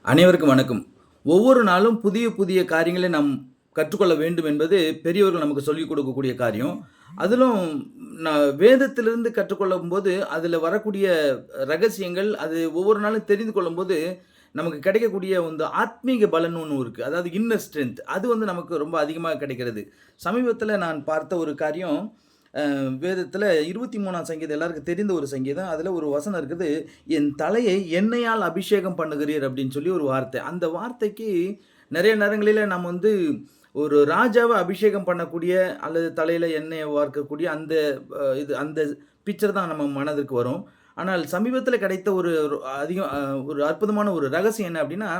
அனைவருக்கும் வணக்கம். ஒவ்வொரு நாளும் புதிய புதிய காரியங்களை நாம் கற்றுக்கொள்ள வேண்டும் என்பது பெரியவர்கள் நமக்கு சொல்லிக் கொடுக்கக்கூடிய காரியம். அதிலும் வேதத்திலிருந்து கற்றுக்கொள்ளும்போது, அதில வரக்கூடிய ரகசியங்கள் அது ஒவ்வொரு நாளும் தெரிந்து கொள்ளும்போது, நமக்கு கிடைக்கக்கூடிய இந்த ஆத்மீக பலன் ஒண்ணு இருக்கு. அதாவது இன்னர் ஸ்ட்ரென்த் அது வந்து நமக்கு ரொம்ப அதிகமா கிடைக்கிறது. சமீபத்தில நான் பார்த்த ஒரு காரியம், வேதத்தில 23ஆம் சங்கீதம் எல்லாருக்கும் தெரிந்த ஒரு சங்கீதம். அதில ஒரு வசனம் இருக்குது. "என் தலையை எண்ணெயால் அபிஷேகம் பண்ணுகிறீர்" அப்படின்னு சொல்லி ஒரு வார்த்தை. அந்த வார்த்தைக்கு நெறைய நேரங்களில நம்ம வந்து ஒரு ராஜாவ அபிஷேகம் பண்ணக்கூடிய அல்லது தலையில எண்ணெய வார்க்கக்கூடிய அந்த அந்த பிக்சர் தான் நம்ம மனதிற்கு வரும். ஆனால் சமீபத்தில கிடைத்த ஒரு ஒரு அதிகம் ஒரு அற்புதமான ஒரு ரகசியம் என்ன அப்படின்னா,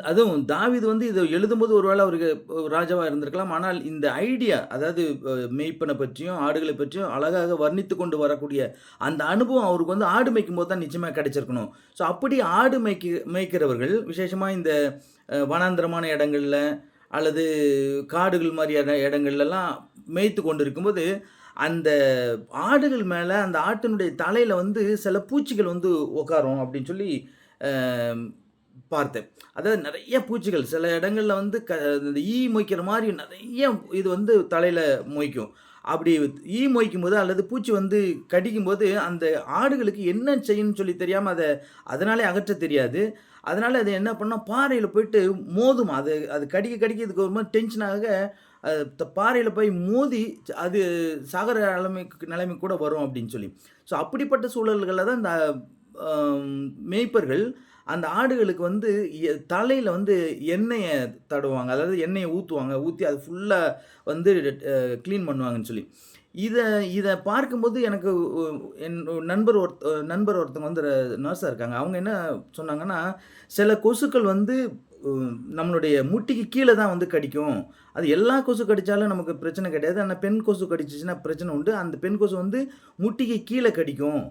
அதுவும் தாவீது வந்து இத எழுதும்போது ஒருவேள அவருக்கு ராஜாவா இருந்திருக்கலாம். ஆனால் இந்த ஐடியா அதாவது மேய்ப்பன பற்றியும், ஆடுகள பற்றியும் அழகாக வர்ணித்துக் கொண்டு வரக்கூடிய அந்த அனுபவம் அவருக்கு வந்து ஆடு மேய்க்கும்போது தான் நிச்சயமா கிடைச்சிருக்கணும். ஸோ அப்படி ஆடு மேய்க்கிறவர்கள் விசேஷமா இந்த வனாந்திரமான இடங்கள்ல அல்லது காடுகள் மாரியான இடங்கள்லலாம் மேய்த்து கொண்டு இருக்கும்போது, அந்த ஆடுகள் மேல அந்த ஆட்டினுடைய தலையில வந்து சில பூச்சிகள் வந்து உட்காரும் அப்படின்னு சொல்லி அ பார்த்தேன். அதாவது நெறைய பூச்சிகள் சில இடங்கள்ல வந்து இந்த ஈ மொய்க்கிற மாரி நெறைய இது வந்து தலையில மொய்க்கும். அப்படி ஈ மொய்க்கும்போது அல்லது பூச்சி வந்து கடிக்கும்போது, அந்த ஆடுகளுக்கு என்ன செய்யணும்னு சொல்லி தெரியாம அதனாலே அகற்றத் தெரியாது. அதனால அது என்ன பண்ணும், பாறையில போயிட்டு மோதும். அது அது கடிக்க கடிக்க இதுக்கு ஒரு மாரி டென்ஷன் ஆக பாறையில போய் மோதி அது சாகுற நிலைமைக்கு கூட வரும் அப்படின்னு சொல்லி. ஸோ அப்படிப்பட்ட சூழல்கள்ல தான் இந்த மேய்ப்பர்கள் அந்த ஆடுகளுக்கு வந்து தலையில வந்து எண்ணெய தடவுவாங்க. அதாவது எண்ணெய ஊத்துவாங்க. ஊத்தி அது ஃபுல்லா வந்து கிளீன் பண்ணுவாங்கன்னு சொல்லி. இத இத பார்க்கும்போது எனக்கு என் நண்பர் ஒருத்தவங்க வந்து நர்ஸா இருக்காங்க. அவங்க என்ன சொன்னாங்கன்னா, சில கொசுக்கள் வந்து நம்மளுடைய முட்டிக்கு கீழ தான் வந்து கடிக்கும். அது எல்லா கொசு கடிச்சாலும் நமக்கு பிரச்சனை கிடையாது. ஆனா பெண் கொசு கடிச்சுச்சுன்னா பிரச்சனை உண்டு. அந்த பெண் கொசு வந்து முட்டிக்கு கீழ கடிக்கும்.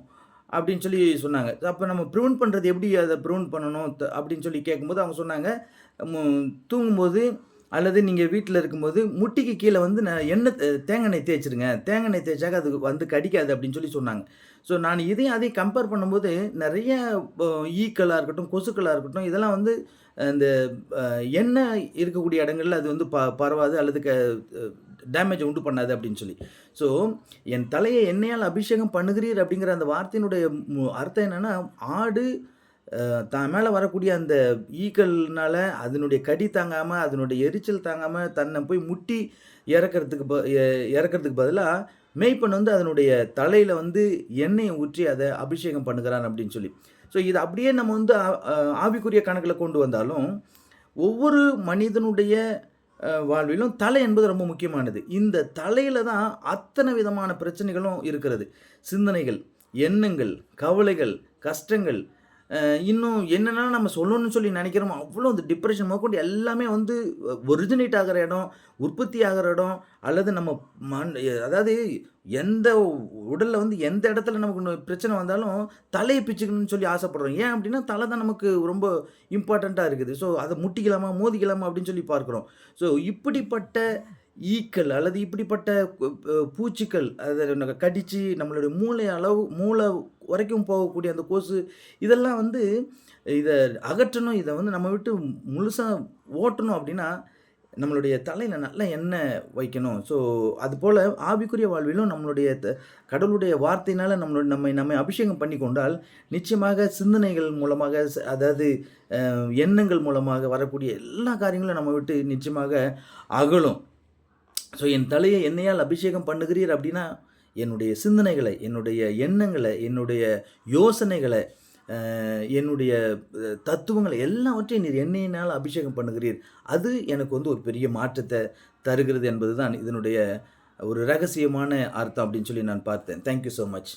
அப்படின்னு சொல்லி சொன்னாங்க. அப்ப நம்ம ப்ரிவென்ட் பண்றது எப்படி அத ப்ரிவென்ட் பண்ணணும் அப்படின்னு சொல்லி கேட்கும்போது அவங்க சொன்னாங்க, மு தூங்கும்போது அல்லது நீங்க வீட்ல இருக்கும்போது முட்டிக்கு கீழ வந்து தேங்காய் எண்ணெய் தேய்ச்சிருங்க. தேங்காய் எண்ணெய் தேய்ச்சாக்க அது வந்து கடிக்காது அப்படின்னு சொல்லி சொன்னாங்க. ஸோ நான் இதையும் அதையும் கம்பேர் பண்ணும்போது நெறைய அ ஈக்களா இருக்கட்டும், கொசுக்களா இருக்கட்டும் இதெல்லாம் வந்து இந்த எண்ணெய் இருக்கக்கூடிய இடங்கள்ல அது வந்து பரவாது அல்லது டேமேஜ உண்டு பண்ணாது அப்படின்னு சொல்லி. ஸோ என் தலையை எண்ணெயால் அபிஷேகம் பண்ணுகிறீர் அப்படிங்கிற அந்த வார்த்தையினுடைய அர்த்தம் என்னன்னா, ஆடு தான் மேல வரக்கூடிய அந்த ஈக்கள்னால அதனுடைய கடி தாங்காம, அதனுடைய எரிச்சல் தாங்காம தன்னை போய் முட்டி இறக்கறதுக்கு இறக்கறதுக்கு பதிலா, மேய்ப்பன் வந்து அதனுடைய தலையில வந்து எண்ணெய ஊற்றி அத அபிஷேகம் பண்ணுகிறான் அப்படின்னு சொல்லி. ஸோ இத அப்படியே நம்ம வந்து ஆவிக்குரிய கணக்குல கொண்டு வந்தாலும், ஒவ்வொரு மனிதனுடைய வாழ்விலும் தலை என்பது ரொம்ப முக்கியமானது. இந்த தலையில தான் அத்தன விதமான பிரச்சனைகளும் இருக்கிறது. சிந்தனைகள், எண்ணங்கள், கவலைகள், கஷ்டங்கள், இன்னும் என்னென்னலாம் நம்ம சொல்லணும்னு சொல்லி நெனைக்கிறோமோ, அவ்வளோ இந்த டிப்ரஷன் முதற்கொண்டு எல்லாமே வந்து ஒரிஜினேட் ஆகுற இடம், உற்பத்தி ஆகுற இடம், அல்லது நம்ம அதாவது எந்த உடல்ல வந்து எந்த இடத்துல நமக்கு பிரச்சனை வந்தாலும், தலைய பிச்சுக்கணும்னு சொல்லி ஆசைப்படுறோம். ஏன் அப்டின்னா, தல தான் நமக்கு ரொம்ப இம்பார்ட்டன்ட்டா இருக்குது. ஸோ, அத முட்டிக்கலாமா, மோதிக்கலாமா அப்டின்னு சொல்லி பார்க்கிறோம். ஸோ, இப்படிப்பட்ட ஈக்கள் அல்லது இப்படிப்பட்ட பூச்சிக்கள் அத கடிச்சு நம்மளுடைய மூளை வரைக்கும் போகக்கூடிய அந்த கொசு, இதெல்லாம் வந்து இத அகற்றணும். இத வந்து நம்ம விட்டு முழுசா ஓட்டணும் அப்டின்னா, நம்மளுடைய தலையில நல்ல எண்ணெய் வைக்கணும். ஸோ, அதுபோல ஆவிக்குரிய வாழ்விலும் நம்மளுடைய கடவுளுடைய வார்த்தையினால நம்மை அபிஷேகம் பண்ணிக் கொண்டால், நிச்சயமாக சிந்தனைகள் மூலமாக அதாவது எண்ணங்கள் மூலமாக வரக்கூடிய எல்லா காரியங்களும் நம்ம விட்டு நிச்சயமாக அகலும். ஸோ என் தலையை எண்ணெயால் அபிஷேகம் பண்ணுகிறீர் அப்படின்னா, என்னுடைய சிந்தனைகளை, என்னுடைய எண்ணங்கள, என்னுடைய யோசனைகள, என்னுடைய தத்துவங்கள எல்லாவற்றையும் நீர் எண்ணெயினால் அபிஷேகம் பண்ணுகிறீர். அது எனக்கு வந்து ஒரு பெரிய மாற்றத்த தருகிறது என்பது தான் இதனுடைய ஒரு ரகசியமான அர்த்தம் அப்படின்னு சொல்லி நான் பார்த்தேன். Thank you so much.